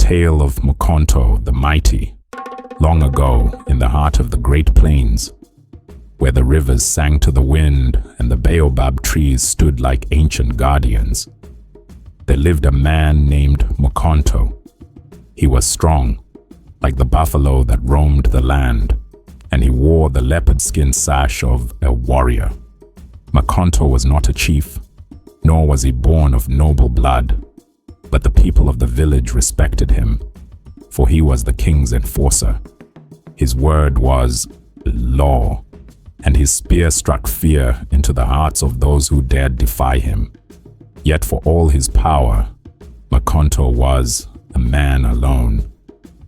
tale of Mkhonto the mighty, long ago in the heart of the Great Plains, where the rivers sang to the wind and the baobab trees stood like ancient guardians. There lived a man named Mkhonto. He was strong, like the buffalo that roamed the land, and he wore the leopard skin sash of a warrior. Mkhonto was not a chief, nor was he born of noble blood, but the people of the village respected him, for he was the king's enforcer. His word was law, and his spear struck fear into the hearts of those who dared defy him. Yet for all his power, Mkhonto was a man alone.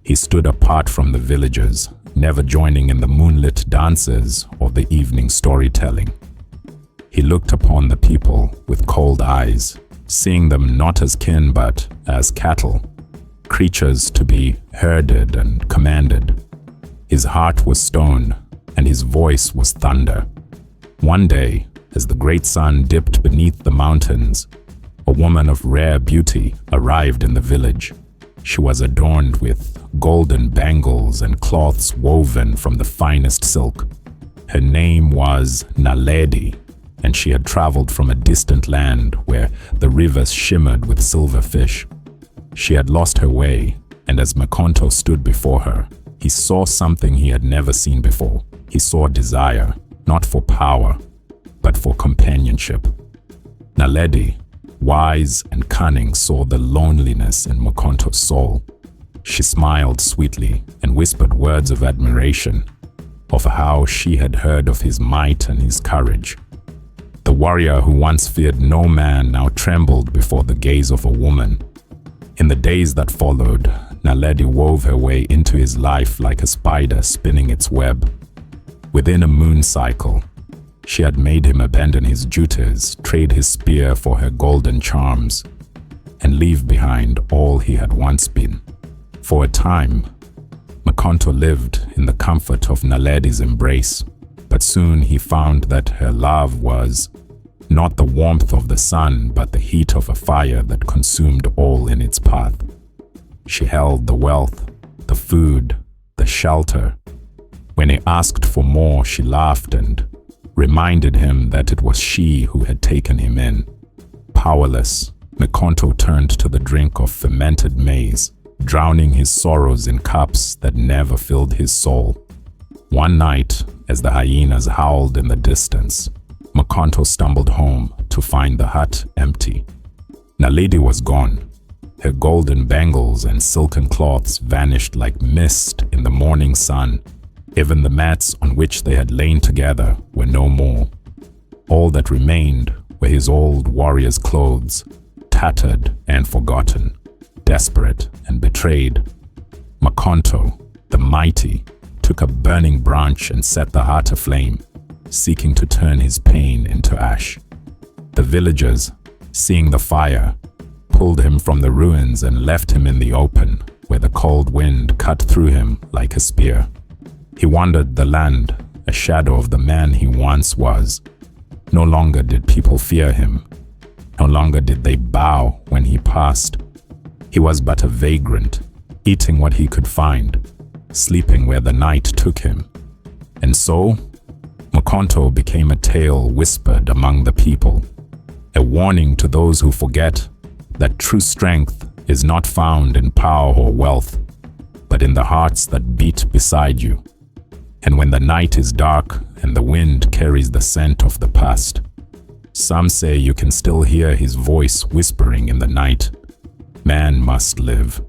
He stood apart from the villagers, never joining in the moonlit dances or the evening storytelling. He looked upon the people with cold eyes, seeing them not as kin but as cattle, creatures to be herded and commanded. His heart was stone, and his voice was thunder. One day, as the great sun dipped beneath the mountains, a woman of rare beauty arrived in the village. She was adorned with golden bangles and cloths woven from the finest silk. Her name was Naledi, and she had traveled from a distant land where the rivers shimmered with silver fish. She had lost her way, and as Mkhonto stood before her, he saw something he had never seen before. He saw desire, not for power, but for companionship. Naledi, wise and cunning, saw the loneliness in Mkhonto's soul. She smiled sweetly and whispered words of admiration, of how she had heard of his might and his courage. The warrior who once feared no man now trembled before the gaze of a woman. In the days that followed, Naledi wove her way into his life like a spider spinning its web. Within a moon cycle, she had made him abandon his duties, trade his spear for her golden charms, and leave behind all he had once been. For a time, Mkhonto lived in the comfort of Naledi's embrace, but soon he found that her love was not the warmth of the sun, but the heat of a fire that consumed all in its path. She held the wealth, the food, the shelter. When he asked for more, she laughed and reminded him that it was she who had taken him in. Powerless, Mkhonto turned to the drink of fermented maize, drowning his sorrows in cups that never filled his soul. One night, as the hyenas howled in the distance, Mkhonto stumbled home to find the hut empty. Naledi was gone. Her golden bangles and silken cloths vanished like mist in the morning sun. Even the mats on which they had lain together were no more. All that remained were his old warrior's clothes, tattered and forgotten, desperate and betrayed. Mkhonto, the mighty, took a burning branch and set the heart aflame, seeking to turn his pain into ash. The villagers, seeing the fire, pulled him from the ruins and left him in the open, where the cold wind cut through him like a spear. He wandered the land, a shadow of the man he once was. No longer did people fear him. No longer did they bow when he passed. He was but a vagrant, eating what he could find, sleeping where the night took him. And so, Mkhonto became a tale whispered among the people, a warning to those who forget that true strength is not found in power or wealth, but in the hearts that beat beside you. And when the night is dark and the wind carries the scent of the past, some say you can still hear his voice whispering in the night, "Man must live."